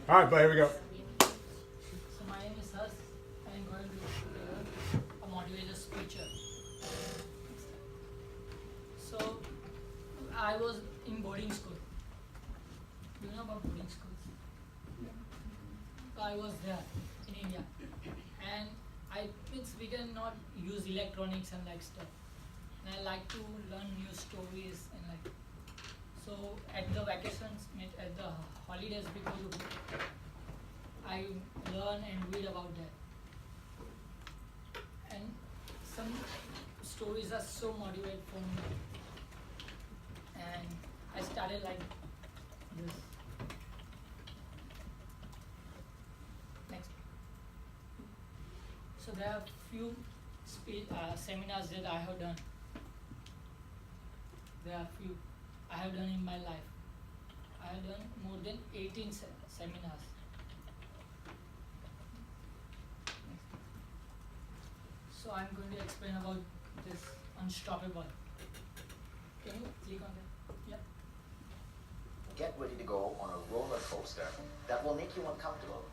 All right, but here we go. So my name is Hers. I'm going to deliver a motivator speech. So I was in boarding school. Do you know about boarding schools? So I was there in India, and I means we cannot use electronics and like stuff. And I like to learn new stories and like. So at the vacations, at the holidays before you go, I learn and read about that. And some stories are so motivating for me. And I started like this. Next. So there are few seminars that I have done. There are few I have done in my life. I have done more than 18 seminars. So I'm going to explain about this unstoppable. Can you click on that? Yeah. Get ready to go on a roller coaster that will make you uncomfortable.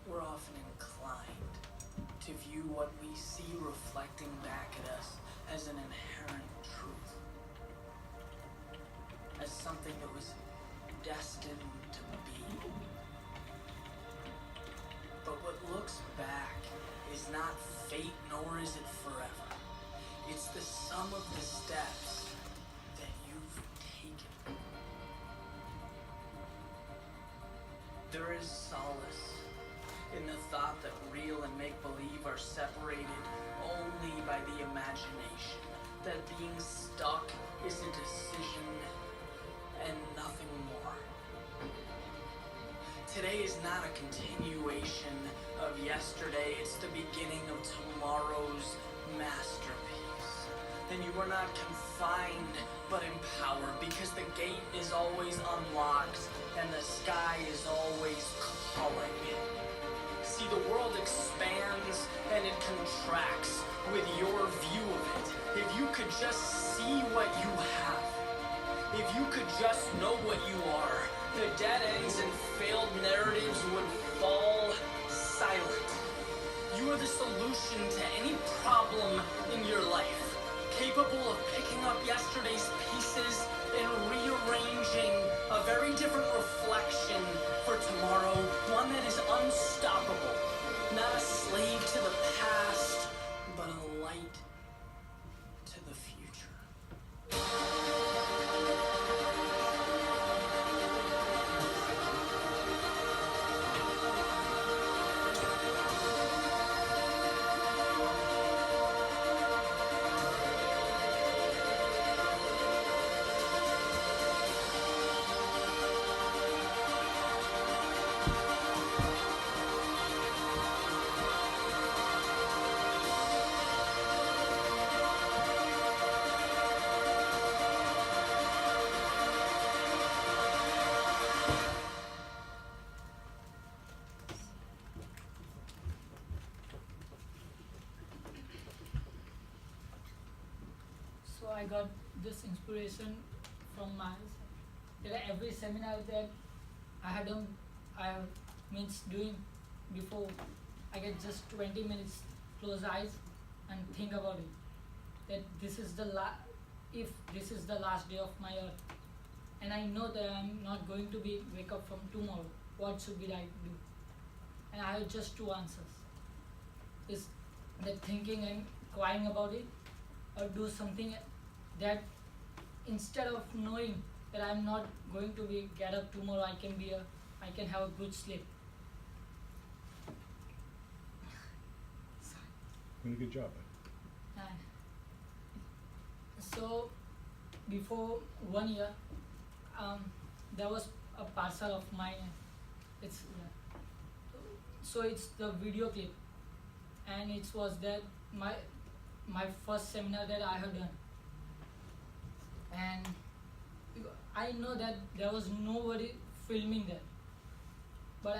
We're often inclined to view what we see reflecting back at us as an inherent truth, as something that was destined to be. But what looks back is not fate, nor is it forever. It's the sum of the steps that you've taken. There is solace in the thought that real and make-believe are separated only by the imagination, that being stuck is a decision and nothing more. Today is not a continuation of yesterday, it's the beginning of tomorrow's masterpiece. And you are not confined, but empowered, because the gate is always unlocked and the sky is always calling. See, the world expands and it contracts with your view of it. If you could just see what you have, if you could just know what you are, the dead ends and failed narratives would fall silent. You are the solution to any problem in your life, capable of picking up yesterday's pieces and rearranging a very different reflection for tomorrow, one that is unstoppable, not a slave to the past, but a light to the future. So I got this inspiration from my every seminar that I had done, means doing before. I get just 20 minutes, close eyes and think about it. That this is the if this is the last day of my earth, and I know that I'm not going to be wake up from tomorrow. What should be I do? And I have just two answers: is that thinking and crying about it, or do something that instead of knowing that I'm not going to be get up tomorrow, I can have a good sleep. Doing a good job. And so before 1 year, there was a parcel of mine. It's the video clip, and it was that my first seminar that I have done. And I know that there was nobody filming there, but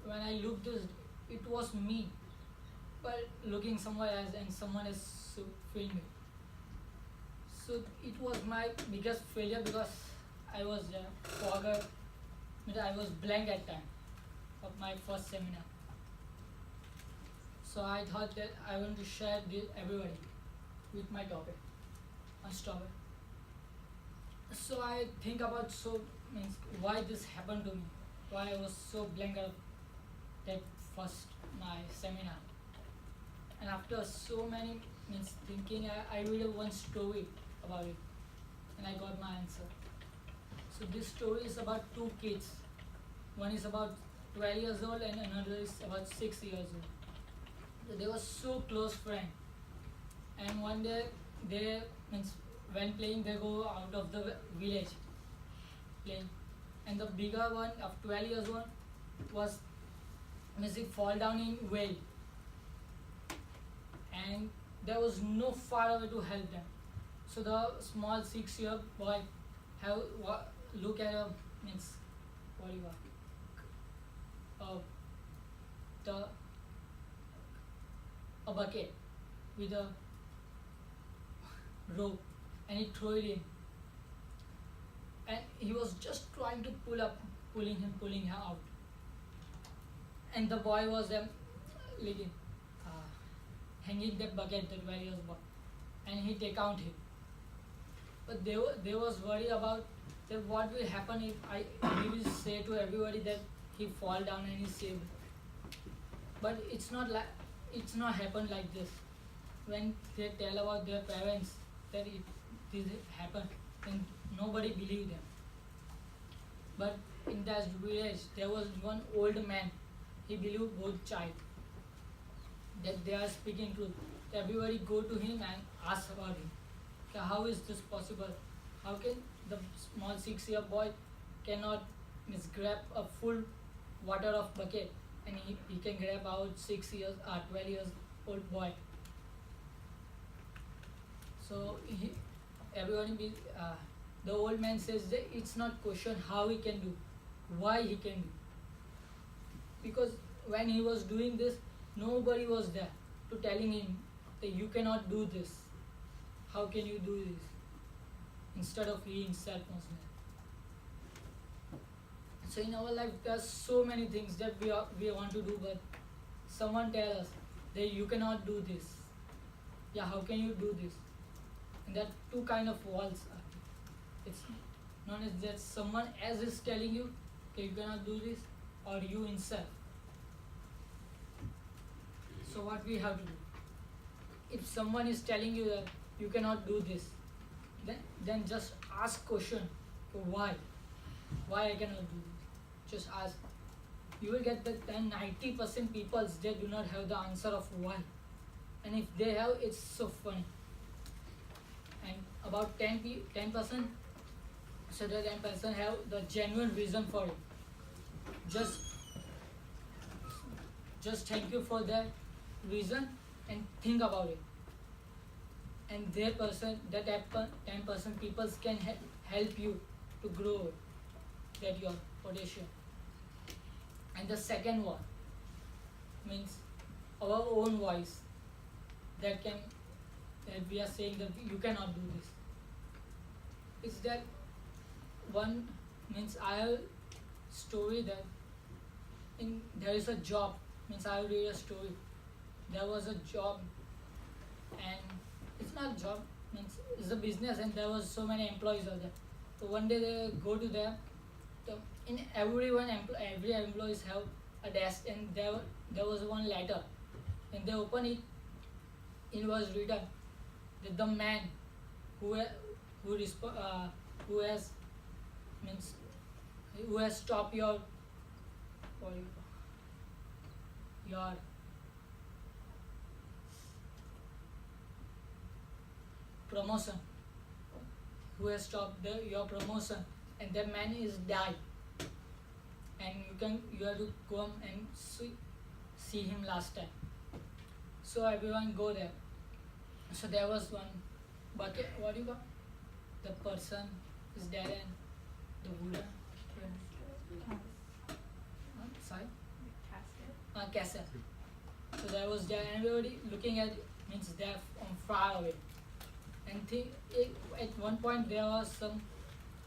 when I looked this, it was me, but looking somewhere else and someone is filming. So it was my biggest failure because I was forgot, I was blank at time of my first seminar. So I thought that I want to share this everybody with my topic on topic. So I think about why this happened to me, why I was so blank at that first my seminar. And after so many thinking, I read one story about it, and I got my answer. So this story is about two kids. One is about 12 years old and another is about 6 years old. So they were so close friends. And one day they when playing they go out of the village playing. And the bigger one of 12 years old was he fall down in well. And there was no far away to help them. So the small 6-year boy look at a what do you call a bucket with a rope, and he threw it in. And he was just trying to pulling him out. And the boy was hanging that bucket, that various boy, and he take out him. But they was worried about that what will happen if he will say to everybody that he fall down and he saved. But it's not happened like this. When they tell about their parents that this happened, then nobody believed them. But in that village there was one old man. He believed both child that they are speaking truth. Everybody go to him and ask about him. How is this possible? How can the small 6-year boy cannot grab a full water of bucket, and he can grab out 12 years old boy? So the old man says that it's not question how he can do, why he can do. Because when he was doing this, nobody was there to telling him that you cannot do this. How can you do this? Instead of being self-confident. So in our life, there are so many things that we want to do, but someone tell us that you cannot do this. Yeah, how can you do this? And there are two kind of walls. It's known as that someone else is telling you that you cannot do this, or you himself. So what we have to do? If someone is telling you that you cannot do this, then just ask question, why I cannot do this. Just ask. You will get that 90% people they do not have the answer of why, and if they have, it's so funny. And about 10%, so the 10% have the genuine reason for it. Just thank you for that reason and think about it. And that 10% people can help you to grow that your potential. And the second one means our own voice that we are saying that you cannot do this. It's that one means I have story that there is a job, means I will read a story. There was a job, and it's not a job, means it's a business, and there was so many employees are there. So one day they go to there. So in every employees have a desk, and there was one letter, and they open it. It was written that the man who has stopped your promotion, who has stopped your promotion, and that man is died, and you have to come and see him last time. So everyone go there. So there was one bucket. What do you call? The person is dead, and the Buddha. Sorry. Castle. So there was there, and everybody looking at it, means they're from far away. and at one point there was some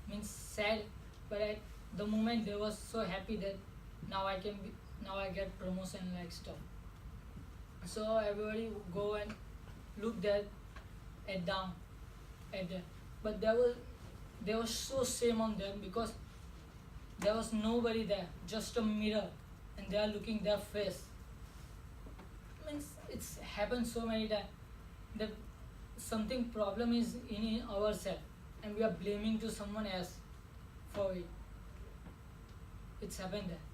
means sad, but at the moment they was so happy that now I get promotion like stuff. So everybody go and look that at down at them, but there was so shame on them because there was nobody there, just a mirror, and they are looking their face. Means it's happened so many times that something problem is in ourselves and we are blaming to someone else for it. It's happened there.